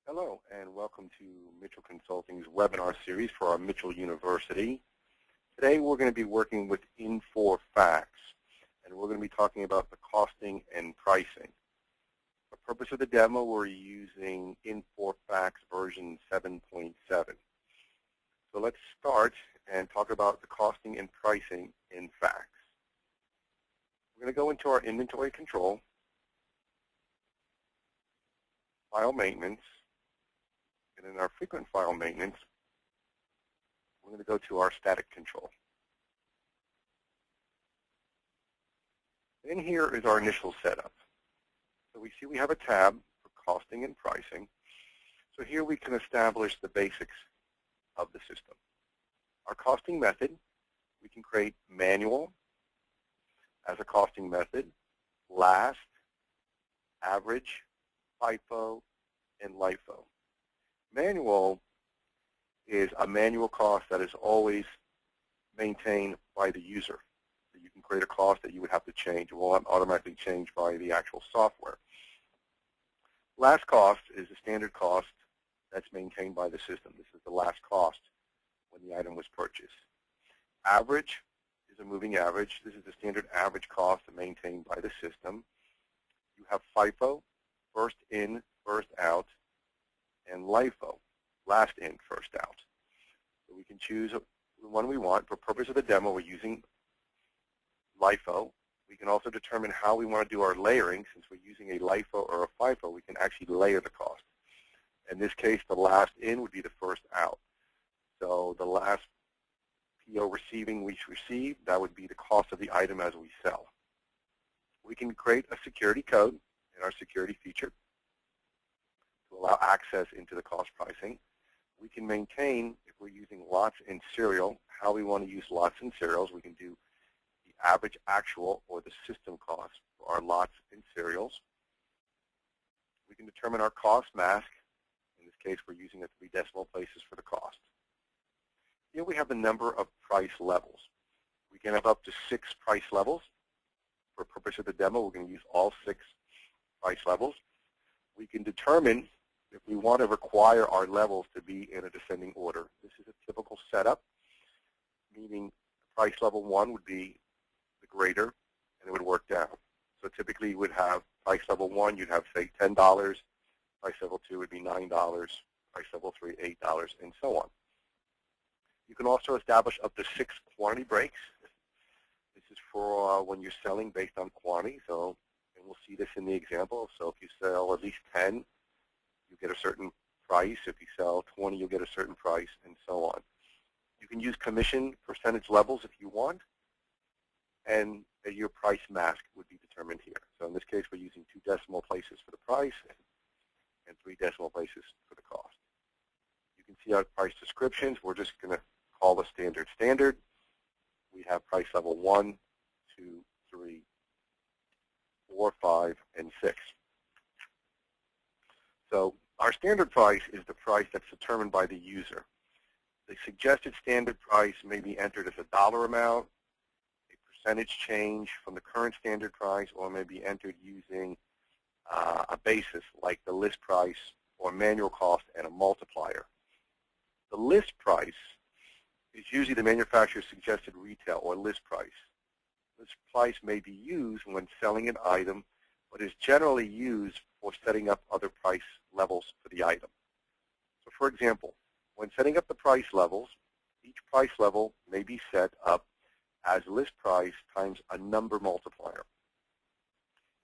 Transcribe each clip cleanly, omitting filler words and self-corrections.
Hello, and welcome to Michell Consulting's webinar series for our Michell University. Today we're going to be working with Infor FACTS, and we're going to be talking about the costing and pricing. For the purpose of the demo, we're using Infor FACTS version 7.7. So let's start and talk about the costing and pricing in FACTS. We're going to go into our inventory control, file maintenance, and in our frequent file maintenance, we're going to go to our static control. In here is our initial setup. So we see we have a tab for costing and pricing. So here we can establish the basics of the system. Our costing method, we can create manual as a costing method, last, average, FIFO, and LIFO. Manual is a manual cost that is always maintained by the user. So you can create a cost that you would have to change. It will not automatically change by the actual software. Last cost is the standard cost that's maintained by the system. This is the last cost when the item was purchased. Average is a moving average. This is the standard average cost maintained by the system. You have FIFO, first in, first out, and LIFO, last in, first out. So we can choose the one we want. For purpose of the demo, we're using LIFO. We can also determine how we want to do our layering. Since we're using a LIFO or a FIFO, we can actually layer the cost. In this case, the last in would be the first out. So the last PO receiving we receive, that would be the cost of the item as we sell. We can create a security code in our security feature to allow access into the cost pricing. We can maintain, if we're using lots and serial, how we want to use lots and serials. We can do the average actual or the system cost for our lots and serials. We can determine our cost mask. In this case, we're using the 3 decimal places for the cost. Here we have a number of price levels. We can have up to 6 price levels. For the purpose of the demo, we're going to use all 6 price levels. We can determine if we want to require our levels to be in a descending order. This is a typical setup, meaning price level 1 would be the greater, and it would work down. So typically you would have price level 1, you'd have, say, $10. Price level 2 would be $9. Price level 3, $8, and so on. You can also establish up to 6 quantity breaks. This is for when you're selling based on quantity. So, and we'll see this in the example. So if you sell at least 10, you get a certain price. If you sell 20, you'll get a certain price, and so on. You can use commission percentage levels if you want, and your price mask would be determined here. So in this case, we're using 2 decimal places for the price and 3 decimal places for the cost. You can see our price descriptions. We're just going to call the standard standard. We have price level 1, 2, 3, 4, 5, and 6. So our standard price is the price that's determined by the user. The suggested standard price may be entered as a dollar amount, a percentage change from the current standard price, or may be entered using a basis like the list price or manual cost and a multiplier. The list price is usually the manufacturer's suggested retail or list price. This price may be used when selling an item, but is generally used for setting up other price levels for the item. So for example, when setting up the price levels, each price level may be set up as list price times a number multiplier.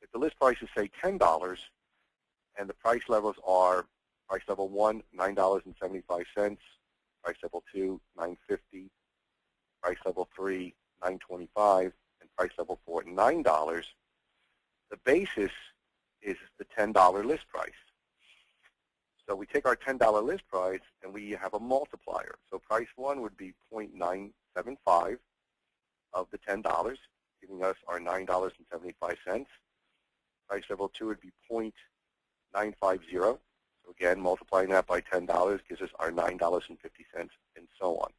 If the list price is, say, $10, and the price levels are price level 1, $9.75, price level 2, $9.50, price level 3, $9.25, and price level 4, $9, the basis is the $10 list price. So we take our $10 list price and we have a multiplier. So price 1 would be 0.975 of the $10, giving us our $9.75. Price level 2 would be 0.950. So again, multiplying that by $10 gives us our $9.50, and so on.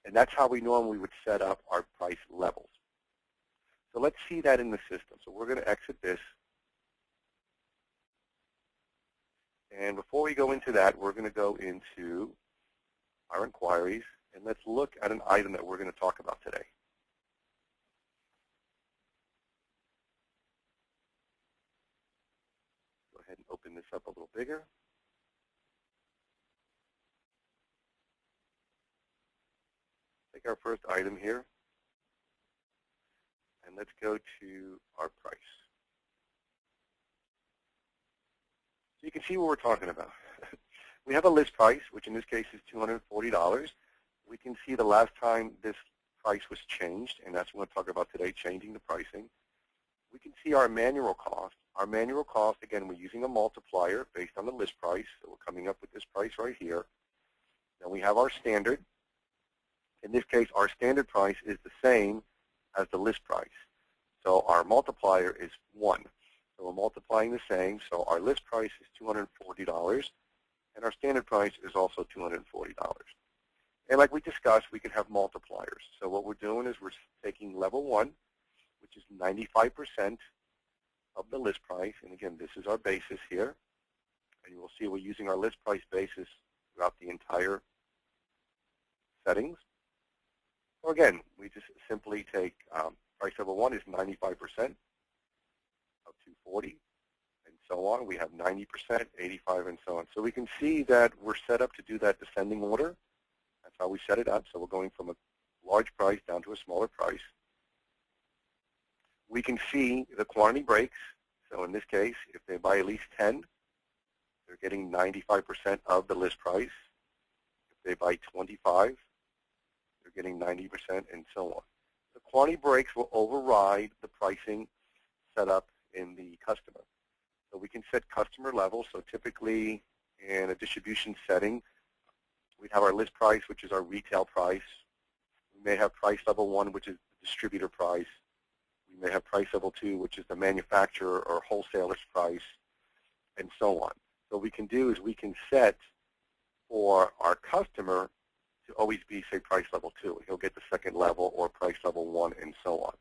And that's how we normally would set up our price levels. So let's see that in the system. So we're going to exit this. And before we go into that, we're going to go into our inquiries, and let's look at an item that we're going to talk about today. Go ahead and open this up a little bigger. Take our first item here, and let's go to our price. So you can see what we're talking about. We have a list price, which in this case is $240. We can see the last time this price was changed, and that's what we're going to talk about today, changing the pricing. We can see our manual cost. Our manual cost, again, we're using a multiplier based on the list price, so we're coming up with this price right here. Then we have our standard. In this case, our standard price is the same as the list price. So our multiplier is 1. So we're multiplying the same. So our list price is $240, and our standard price is also $240. And like we discussed, we can have multipliers. So what we're doing is we're taking level 1, which is 95% of the list price. And again, this is our basis here. And you will see we're using our list price basis throughout the entire settings. So again, we just simply take price level 1 is 95% of 240, and so on. We have 90%, 85, and so on. So we can see that we're set up to do that descending order. That's how we set it up. So we're going from a large price down to a smaller price. We can see the quantity breaks. So in this case, if they buy at least 10, they're getting 95% of the list price. If they buy 25, they're getting 90%, and so on. The quantity breaks will override the pricing set up in the customer. So we can set customer levels. So typically in a distribution setting, we have our list price, which is our retail price. We may have price level 1, which is the distributor price. We may have price level 2, which is the manufacturer or wholesaler's price, and so on. So what we can do is we can set for our customer to always be, say, price level 2. He'll get the second level, or price level 1, and so on.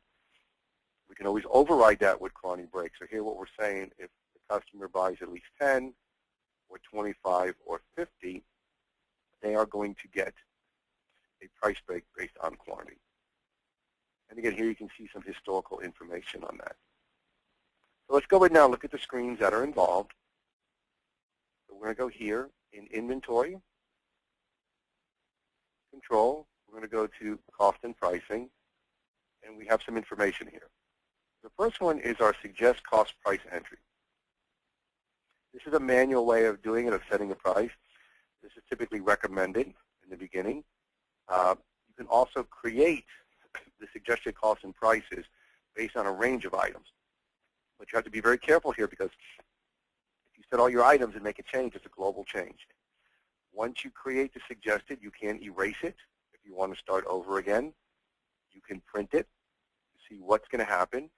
We can always override that with quantity break. So here what we're saying, if the customer buys at least 10, or 25, or 50, they are going to get a price break based on quantity. And again, here you can see some historical information on that. So let's go ahead now and look at the screens that are involved. So we're going to go here in inventory, control. We're going to go to cost and pricing, and we have some information here. The first one is our suggest cost price entry. This is a manual way of doing it, of setting a price. This is typically recommended in the beginning. You can also create the suggested costs and prices based on a range of items. But you have to be very careful here, because if you set all your items and make a change, it's a global change. Once you create the suggested, you can erase it if you want to start over again. You can print it to see what's going to happen.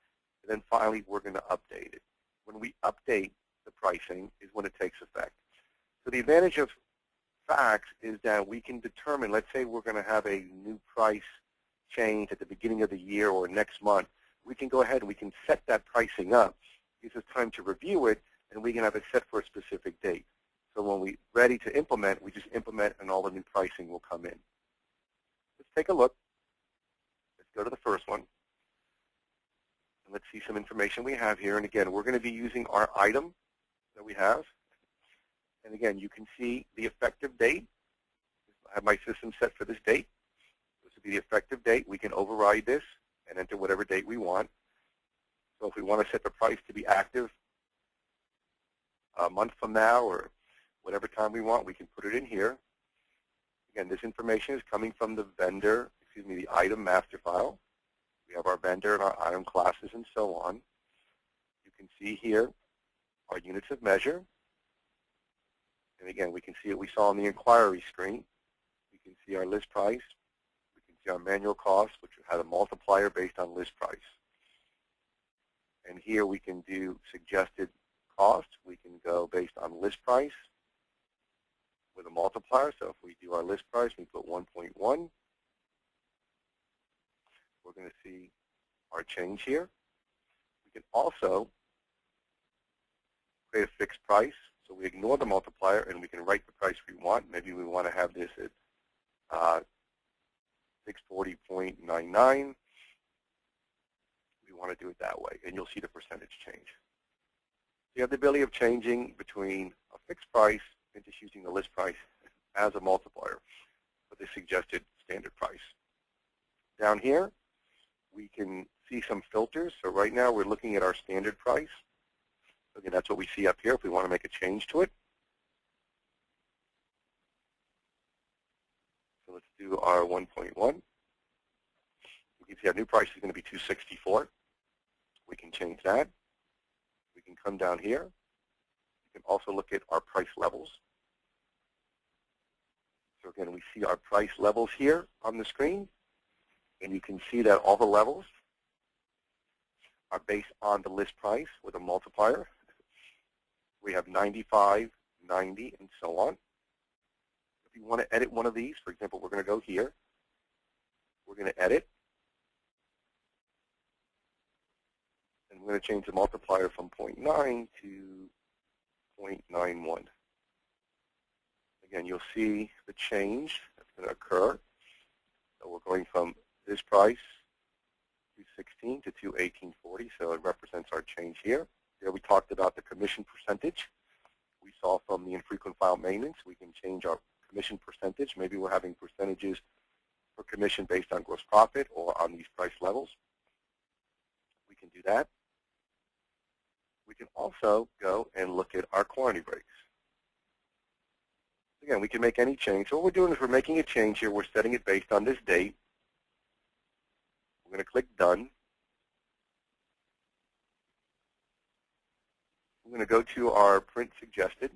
And then finally, we're going to update it. When we update the pricing is when it takes effect. So the advantage of facts is that we can determine, let's say we're going to have a new price change at the beginning of the year or next month. We can go ahead and we can set that pricing up. It gives us time to review it, and we can have it set for a specific date. So when we're ready to implement, we just implement, and all the new pricing will come in. Let's take a look. Let's go to the first one. And let's see some information we have here. And again, we're going to be using our item that we have. And again, you can see the effective date. I have my system set for this date. This will be the effective date. We can override this and enter whatever date we want. So if we want to set the price to be active a month from now, or whatever time we want, we can put it in here. Again, this information is coming from the vendor, the item master file. We have our vendor and our item classes and so on. You can see here our units of measure. And again, we can see what we saw on the inquiry screen. We can see our list price. We can see our manual cost, which had a multiplier based on list price. And here we can do suggested cost. We can go based on list price with a multiplier. So if we do our list price, we put 1.1. We're going to see our change here. We can also create a fixed price. So we ignore the multiplier and we can write the price we want. Maybe we want to have this at 640.99. We want to do it that way, and you'll see the percentage change. You have the ability of changing between a fixed price and just using the list price as a multiplier for the suggested standard price. Down here, we can see some filters. So right now, we're looking at our standard price. Again, that's what we see up here if we want to make a change to it. So let's do our 1.1. You can see our new price is going to be $264. We can change that. We can come down here. We can also look at our price levels. So again, we see our price levels here on the screen. And you can see that all the levels are based on the list price with a multiplier. We have 95, 90, and so on. If you want to edit one of these, for example, we're going to go here. We're going to edit. And we're going to change the multiplier from 0.9 to 0.91. Again, you'll see the change that's going to occur. So we're going from this price, 216 to 218.40, so it represents our change here. Here we talked about the commission percentage. We saw from the infrequent file maintenance, we can change our commission percentage. Maybe we're having percentages for commission based on gross profit or on these price levels. We can do that. We can also go and look at our quantity breaks. Again, we can make any change. So what we're doing is we're making a change here. We're setting it based on this date. We're going to click Done. We're going to go to our Print Suggested.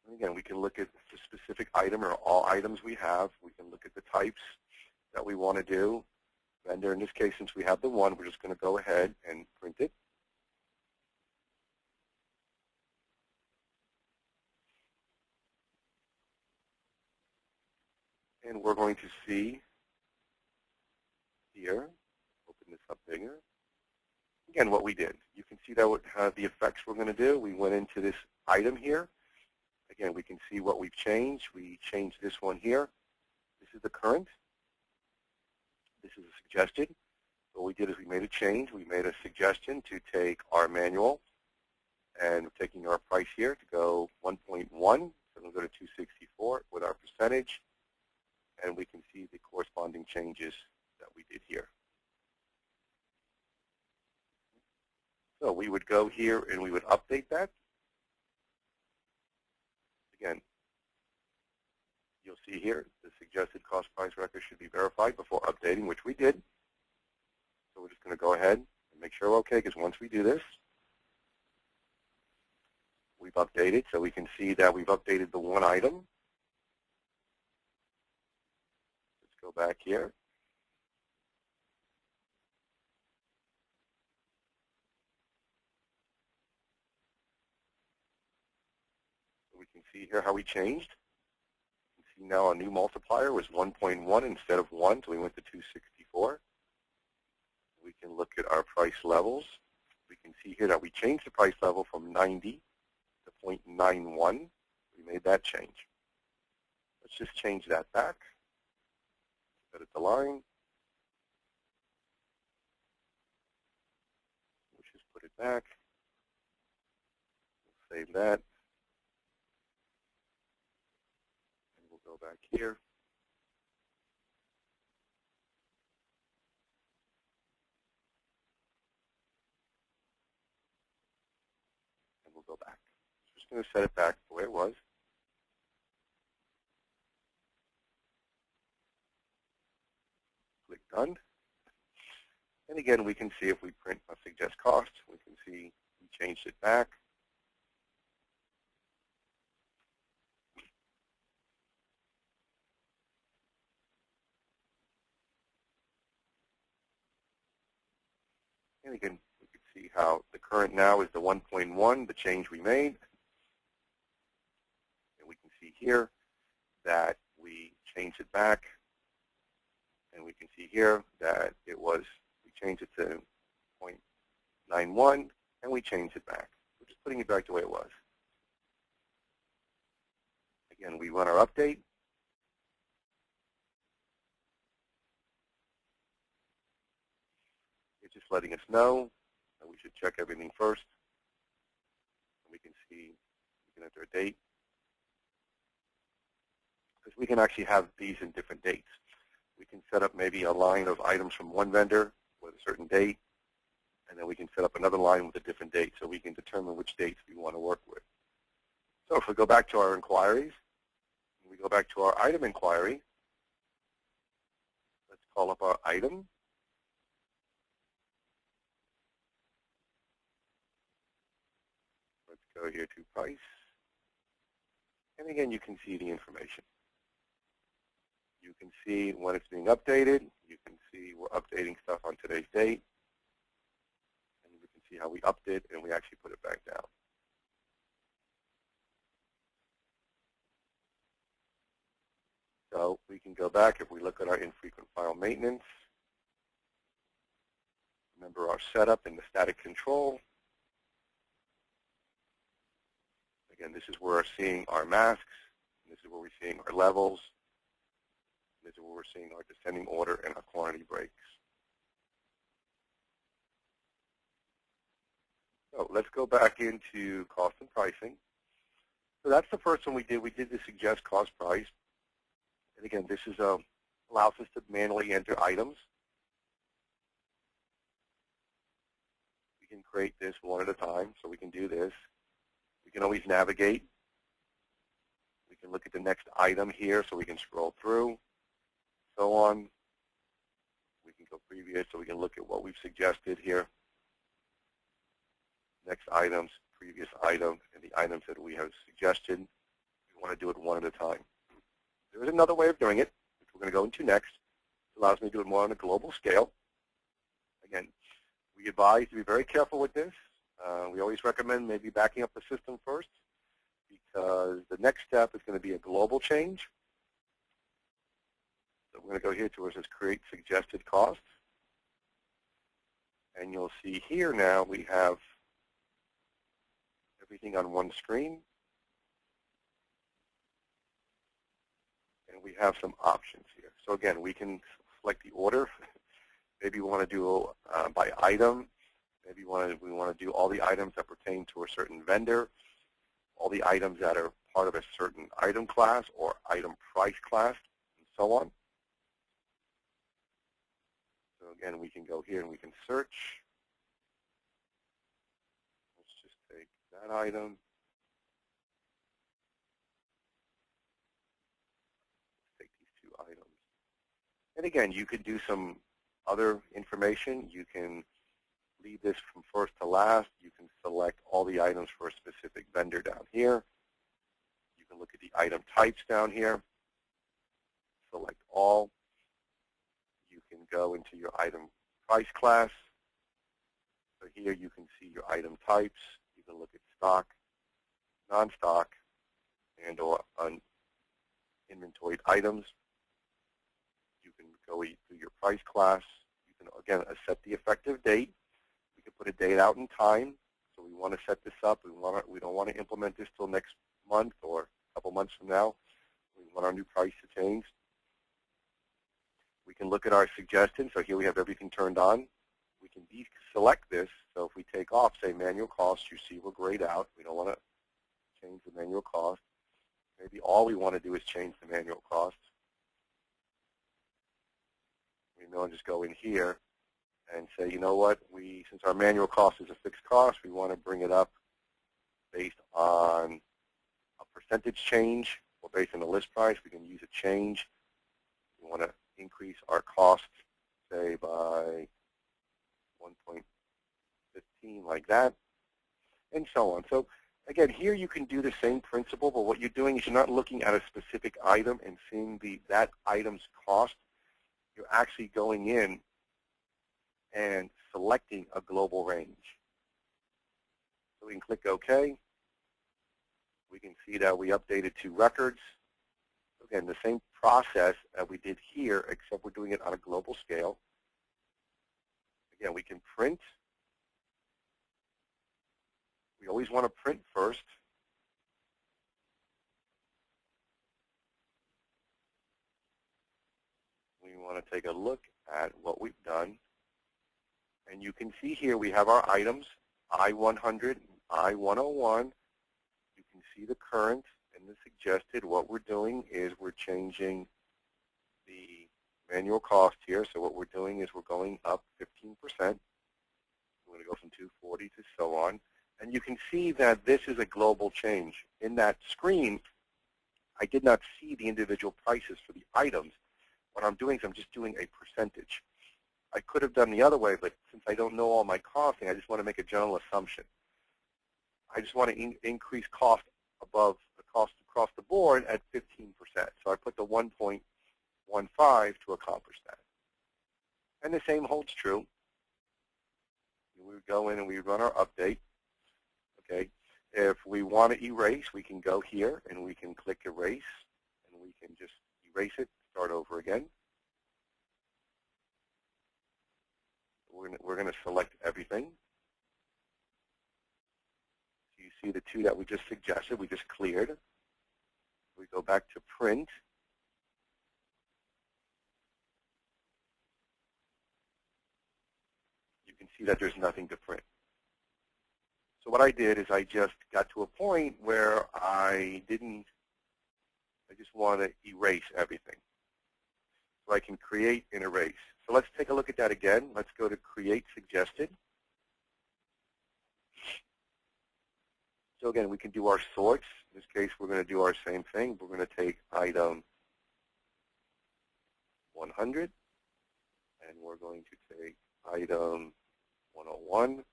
And again, we can look at the specific item or all items we have. We can look at the types that we want to do. Vendor, in this case, since we have the one, we're just going to go ahead and print it. And we're going to see here, open this up bigger, again, what we did. You can see that the effects we're going to do. We went into this item here. Again, we can see what we've changed. We changed this one here. This is the current. This is a suggested. What we did is we made a change. We made a suggestion to take our manual, and we're taking our price here to go 1.1. So we'll go to 264 with our percentage, and we can see the corresponding changes that we did here. So we would go here and we would update that. Again, you'll see here the suggested cost price record should be verified before updating, which we did. So we're just going to go ahead and make sure we're okay, because once we do this, we've updated. So we can see that we've updated the one item. Let's go back here. So we can see here how we changed. You can see now our new multiplier was 1.1 instead of 1, so we went to 264. We can look at our price levels. We can see here that we changed the price level from 90 to 0.91. We made that change. Let's just change that back. Edit the line. Let's just put it back. We'll save that. And we'll go back here. We'll go back. Just going to set it back the way it was. Click Done. And again, we can see if we print a suggest cost, we can see we changed it back. And again, we can see how the current now is the 1.1, the change we made. And we can see here that we changed it back. And we can see here that we changed it to 0.91, and we changed it back. We're just putting it back the way it was. Again, we run our update. It's just letting us know that we should check everything first. We can see, we can enter a date. Because we can actually have these in different dates. We can set up maybe a line of items from one vendor with a certain date, and then we can set up another line with a different date so we can determine which dates we want to work with. So if we go back to our inquiries, we go back to our item inquiry, let's call up our item. Let's go here to price. And again, you can see the information. You can see when it's being updated. You can see we're updating stuff on today's date. And we can see how we upped it and we actually put it back down. So we can go back if we look at our infrequent file maintenance. Remember our setup in the static control. Again, this is where we're seeing our masks. This is where we're seeing our levels. This is where we're seeing our descending order and our quantity breaks. So let's go back into cost and pricing. So that's the first one we did. We did the suggest cost price. And again, this is allows us to manually enter items. We can create this one at a time, so we can do this. We can always navigate. We can look at the next item here, so we can scroll through. So on. We can go previous, so we can look at what we've suggested here. Next items, previous item, and the items that we have suggested. We want to do it one at a time. There is another way of doing it, which we're going to go into next. It allows me to do it more on a global scale. Again, we advise to be very careful with this. We always recommend maybe backing up the system first, because the next step is going to be a global change. So we're going to go here to where it says create suggested costs. And you'll see here now we have everything on one screen. And we have some options here. So again, we can select the order. Maybe we want to do by item. Maybe we want to do all the items that pertain to a certain vendor, all the items that are part of a certain item class or item price class, and so on. So again, we can go here and we can search. Let's just take that item. Let's take these two items. And again, you could do some other information. You can leave this from first to last. You can select all the items for a specific vendor down here. You can look at the item types down here. Select all. You can go into your item price class. So here you can see your item types. You can look at stock, non-stock, and or uninventoried items. You can go to your price class. You can, again, set the effective date. We can put a date out in time. So we want to set this up. We don't want to implement this till next month or a couple months from now. We want our new price to change. We can look at our suggestions. So here we have everything turned on. We can deselect this. So if we take off, say, manual costs, you see we're grayed out. We don't want to change the manual cost. Maybe all we want to do is change the manual cost. We may just go in here and say, you know what, since our manual cost is a fixed cost, we want to bring it up based on a percentage change or based on the list price. We can use a change. We want to increase our cost, say, by 1.15, like that, and so on. So again, here you can do the same principle, but what you're doing is you're not looking at a specific item and seeing that item's cost. You're actually going in and selecting a global range. So we can click OK. We can see that we updated 2 records. Again, the same process that we did here, except we're doing it on a global scale. Again, we can print. We always want to print first. We want to take a look at what we've done. And you can see here we have our items, I-100, I-101. You can see the current and the suggested. What we're doing is we're changing the manual cost here. So what we're doing is we're going up 15%. We're going to go from 240 to so on. And you can see that this is a global change. In that screen, I did not see the individual prices for the items. What I'm doing is I'm just doing a percentage. I could have done the other way, but since I don't know all my costing, I just want to make a general assumption. I just want to increase cost above the cost across the board at 15%. So I put the 1.15 to accomplish that. And the same holds true. We would go in and we would run our update. Okay. If we want to erase, we can go here and we can click erase, and we can just erase it, start over again. We're going to select everything. So you see the two that we just suggested, we just cleared. We go back to print. You can see that there's nothing to print. So what I did is I just got to a point where I just want to erase everything. So I can create and erase. So let's take a look at that again. Let's go to Create Suggested. So again, we can do our sorts. In this case, we're going to do our same thing. We're going to take item 100, and we're going to take item 101.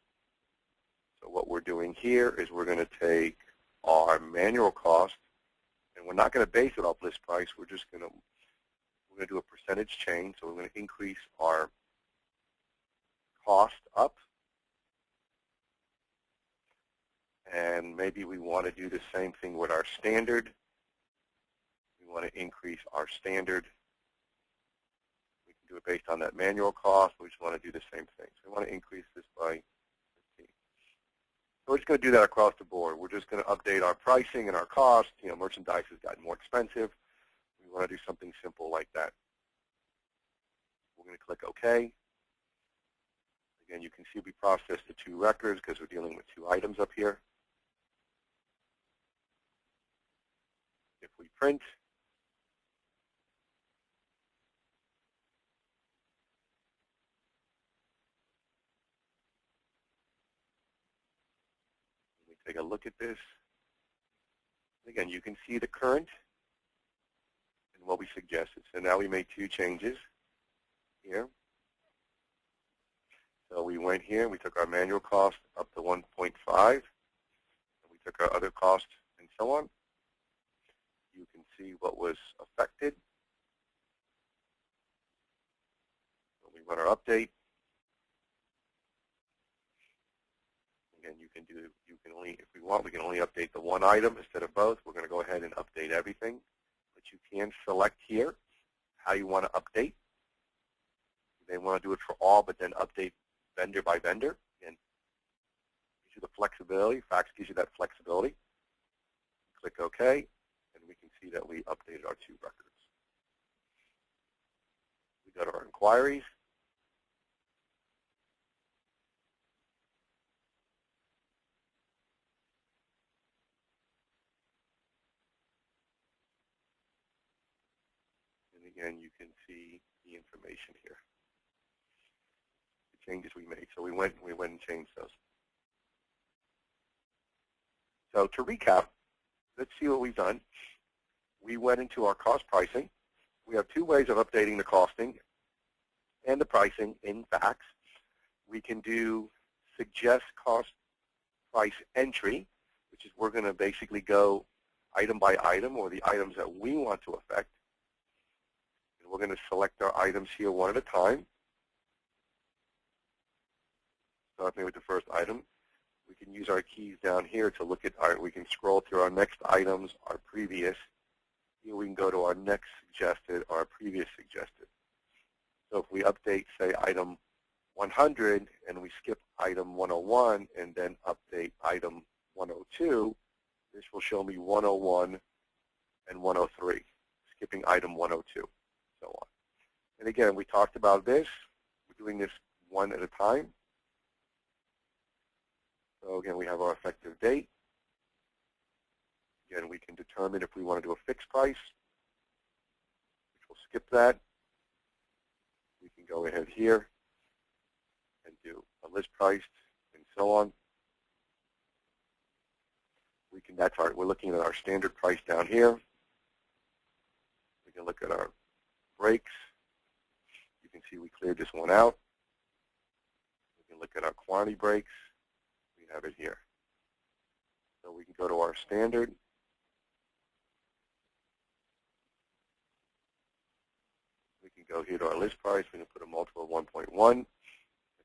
So what we're doing here is we're going to take our manual cost, and we're not going to base it off list price. We're going to do a percentage change. So we're going to increase our cost up. And maybe we want to do the same thing with our standard. We want to increase our standard. We can do it based on that manual cost. We just want to do the same thing. So we want to increase this by 15. So we're just going to do that across the board. We're just going to update our pricing and our cost. You know, merchandise has gotten more expensive. We want to do something simple like that. We're going to click OK. Again, you can see we processed the two records because we're dealing with two items up here. If we print, we take a look at this. Again, you can see the current and what we suggested. So now we made two changes here. So we went here and we took our manual cost up to 1.5, and we took our other costs and so on. You can see what was affected. When we run our update, again, if we want, we can only update the one item instead of both. We're going to go ahead and update everything. But you can select here how you want to update. You may want to do it for all, but then update vendor by vendor. Again, gives you the flexibility. FACTS gives you that flexibility. Click OK. We can see that we updated our two records. We go to our inquiries. And again, you can see the information here, the changes we made. So we went and changed those. So to recap, let's see what we've done. We went into our cost pricing. We have two ways of updating the costing and the pricing in FACTS. We can do suggest cost price entry, which is we're going to basically go item by item, or the items that we want to affect. And we're going to select our items here one at a time. Starting with the first item. We can use our keys down here to look at we can scroll through our next items, our previous. here we can go to our next suggested or our previous suggested. So if we update, say, item 100 and we skip item 101 and then update item 102, this will show me 101 and 103, skipping item 102, so on. And again, we talked about this. We're doing this one at a time. So again, we have our effective date. Again, we can determine if we want to do a fixed price, which we'll skip that. We can go ahead here and do a list price and so on. We can, we're looking at our standard price down here. We can look at our breaks. You can see we cleared this one out. We can look at our quantity breaks. We have it here. So we can go to our standard. We can go here to our list price. We can put a multiple of 1.1, like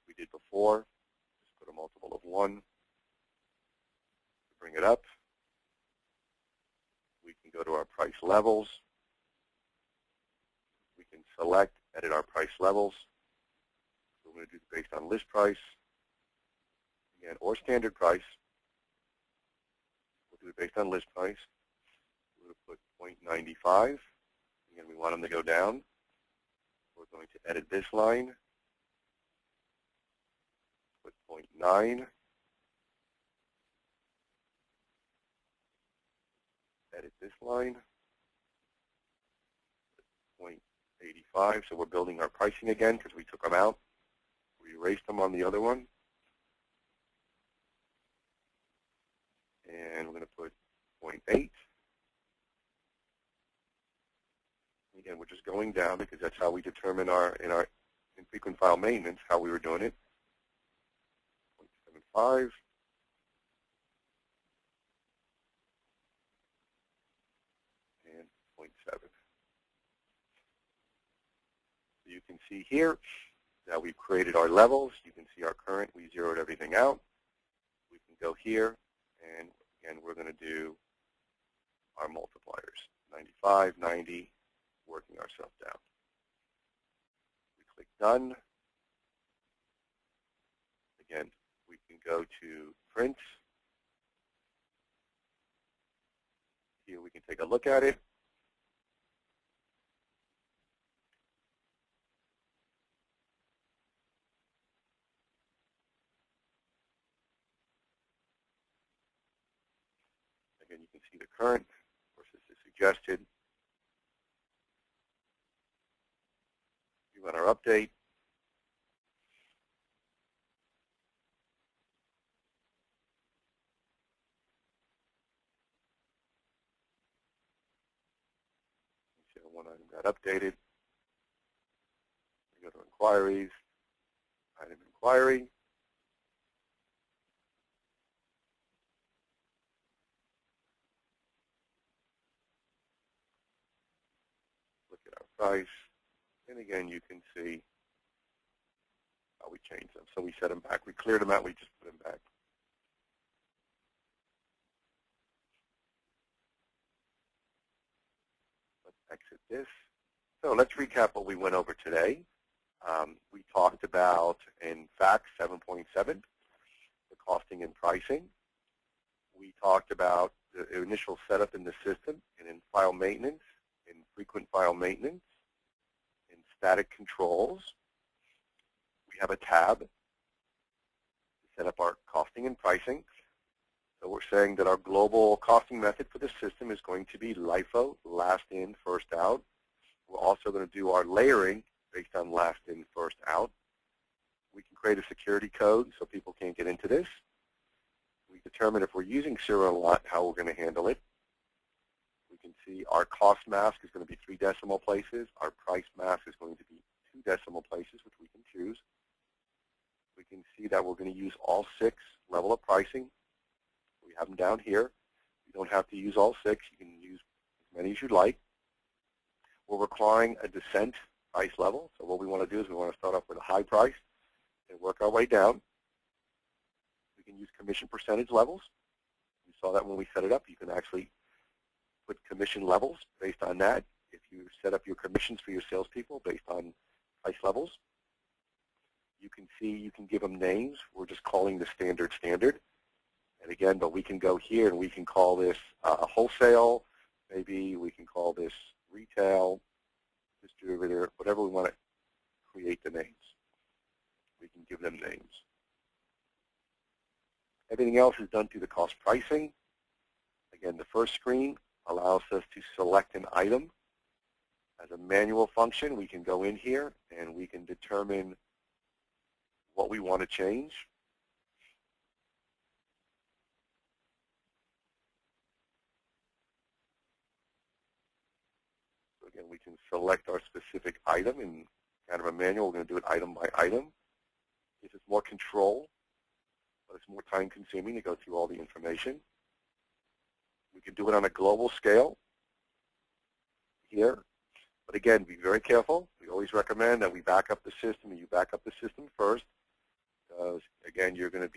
we did before. Just put a multiple of 1 to bring it up. We can go to our price levels. We can select, edit our price levels. So we're going to do it based on list price, again, or standard price. We'll do it based on list price. We're going to put 0.95. Again, we want them to go down. We're going to edit this line. Put 0.9. Edit this line. 0.85. So we're building our pricing again because we took them out. We erased them on the other one. And we're going to put 0.8. Again, we're just going down because that's how we determine in frequent file maintenance how we were doing it. 0.75. And 0.7. So you can see here that we've created our levels. You can see our current. We zeroed everything out. We can go here, and again, we're going to do our multipliers, 95, 90, working ourselves down. We click Done. Again, we can go to Print. Here we can take a look at it. Again, you can see the current versus the suggested. We run our update. You see one item got updated. We go to inquiries, item inquiry. Look at our price. And again, you can see how we changed them. So we set them back. We cleared them out. We just put them back. Let's exit this. So let's recap what we went over today. We talked about in FACTS 7.7, the costing and pricing. We talked about the initial setup in the system and in file maintenance, in frequent file maintenance, in static controls. We have a tab to set up our costing and pricing. So we're saying that our global costing method for the system is going to be LIFO, last in, first out. We're also going to do our layering based on last in, first out. We can create a security code so people can't get into this. We determine if we're using serial lot, how we're going to handle it. We can see our cost mask is going to be 3 decimal places. Our price mask is going to be 2 decimal places, which we can choose. We can see that we're going to use all 6 level of pricing. We have them down here. You don't have to use all 6. You can use as many as you'd like. We're requiring a descent price level. So what we want to do is we want to start off with a high price and work our way down. We can use commission percentage levels. You saw that when we set it up. You can actually put commission levels based on that. If you set up your commissions for your salespeople based on price levels, you can see you can give them names. We're just calling the standard. And again, but we can go here and we can call this wholesale. Maybe we can call this retail, distributor, whatever we want to create the names. We can give them names. Everything else is done through the cost pricing. Again, the first screen allows us to select an item. As a manual function, we can go in here and we can determine what we want to change. So again, we can select our specific item in kind of a manual. We're going to do it item by item. This is more control, but it's more time consuming to go through all the information. We can do it on a global scale here. But again, be very careful. We always recommend that we back up the system, and you back up the system first. Because again, you can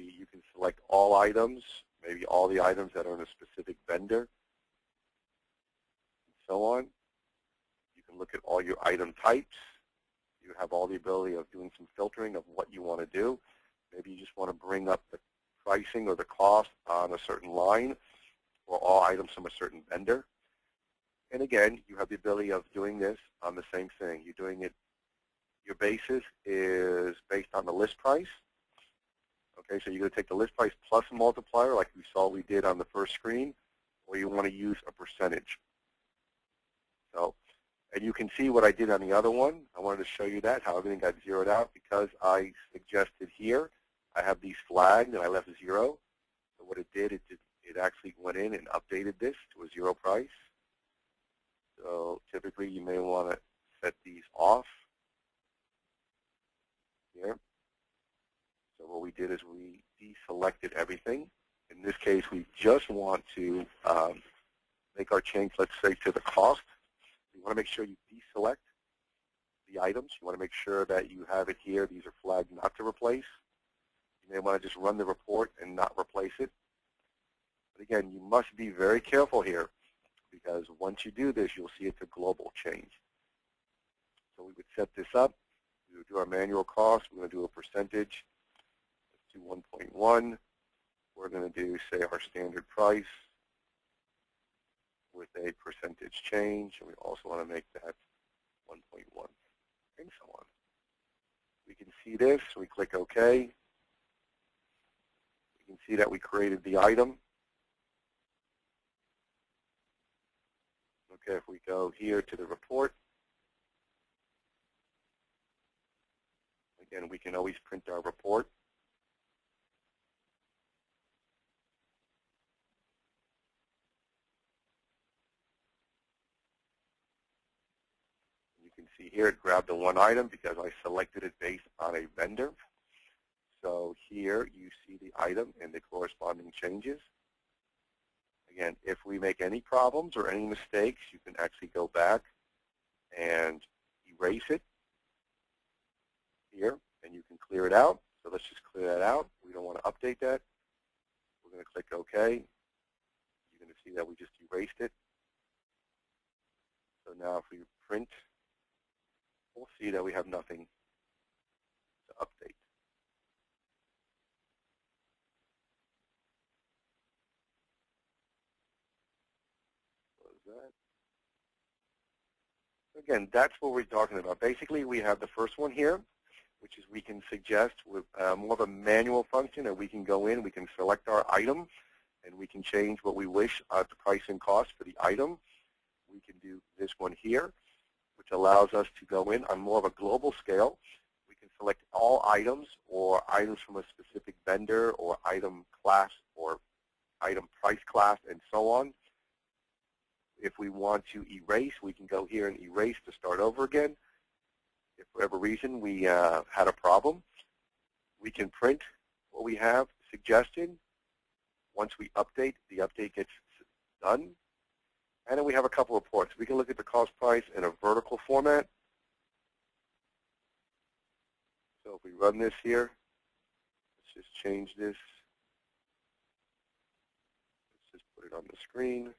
select all items, maybe all the items that are in a specific vendor, and so on. You can look at all your item types. You have all the ability of doing some filtering of what you want to do. Maybe you just want to bring up the pricing or the cost on a certain line or all items from a certain vendor. And again, you have the ability of doing this on the same thing. You're doing it, your basis is based on the list price. Okay, so you're going to take the list price plus a multiplier like we saw we did on the first screen, or you want to use a percentage. So, and you can see what I did on the other one. I wanted to show you that, how everything got zeroed out because I suggested here, I have these flagged and I left 0. So what it did, it actually went in and updated this to a 0 price. So typically you may want to set these off here. So what we did is we deselected everything. In this case, we just want to make our change, let's say, to the cost. You want to make sure you deselect the items. You want to make sure that you have it here. These are flagged not to replace. You may want to just run the report and not replace it. But again, you must be very careful here because once you do this, you'll see it's a global change. So we would set this up. We would do our manual cost. We're going to do a percentage. Let's do 1.1. We're going to do, say, our standard price with a percentage change. And we also want to make that 1.1 and so on. We can see this. We click OK. We can see that we created the item. Okay, if we go here to the report, again, we can always print our report. You can see here it grabbed the one item because I selected it based on a vendor. So here you see the item and the corresponding changes. Again, if we make any problems or any mistakes, you can actually go back and erase it here, and you can clear it out. So let's just clear that out. We don't want to update that. We're going to click OK. You're going to see that we just erased it. So now if we print, we'll see that we have nothing to update. Again, that's what we're talking about. Basically, we have the first one here, which is we can suggest with more of a manual function, and we can go in, we can select our item, and we can change what we wish to price and cost for the item. We can do this one here, which allows us to go in on more of a global scale. We can select all items or items from a specific vendor or item class or item price class and so on. If we want to erase, we can go here and erase to start over again. If for whatever reason we had a problem, we can print what we have suggested. Once we update, the update gets done. And then we have a couple of reports. We can look at the cost price in a vertical format. So if we run this here, let's just change this. Let's just put it on the screen.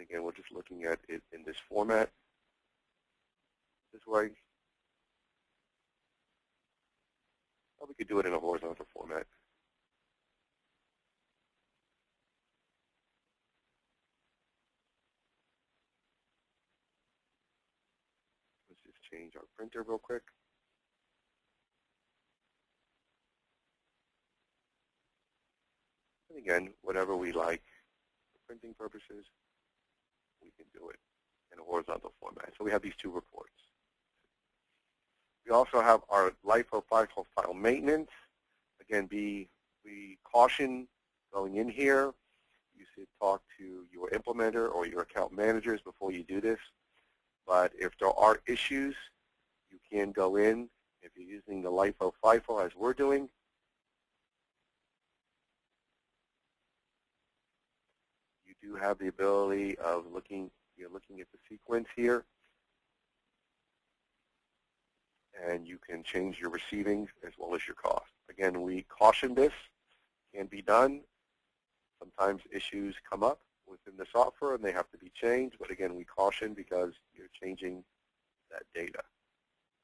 again, we're just looking at it in this format. This way. Or we could do it in a horizontal format. Let's just change our printer real quick. And again, whatever we like for printing purposes, we can do it in a horizontal format. So we have these two reports. We also have our LIFO FIFO file maintenance. Again, we caution going in here. You should talk to your implementer or your account managers before you do this. But if there are issues, you can go in. If you're using the LIFO FIFO as we're doing, you do have the ability of looking at the sequence here. And you can change your receiving as well as your cost. Again, we caution this can be done. Sometimes issues come up within the software and they have to be changed, but again, we caution because you're changing that data.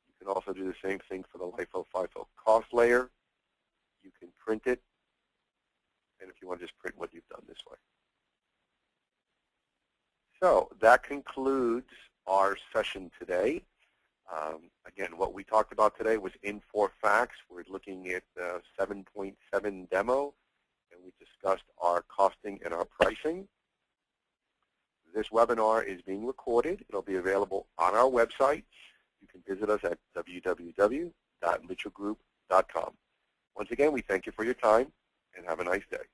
You can also do the same thing for the LIFO FIFO cost layer. You can print it, and if you want to just print what you've done this way. So that concludes our session today. Again, what we talked about today was Infor FACTS. We're looking at 7.7 demo, and we discussed our costing and our pricing. This webinar is being recorded. It'll be available on our website. You can visit us at www.michellgroup.com. Once again, we thank you for your time, and have a nice day.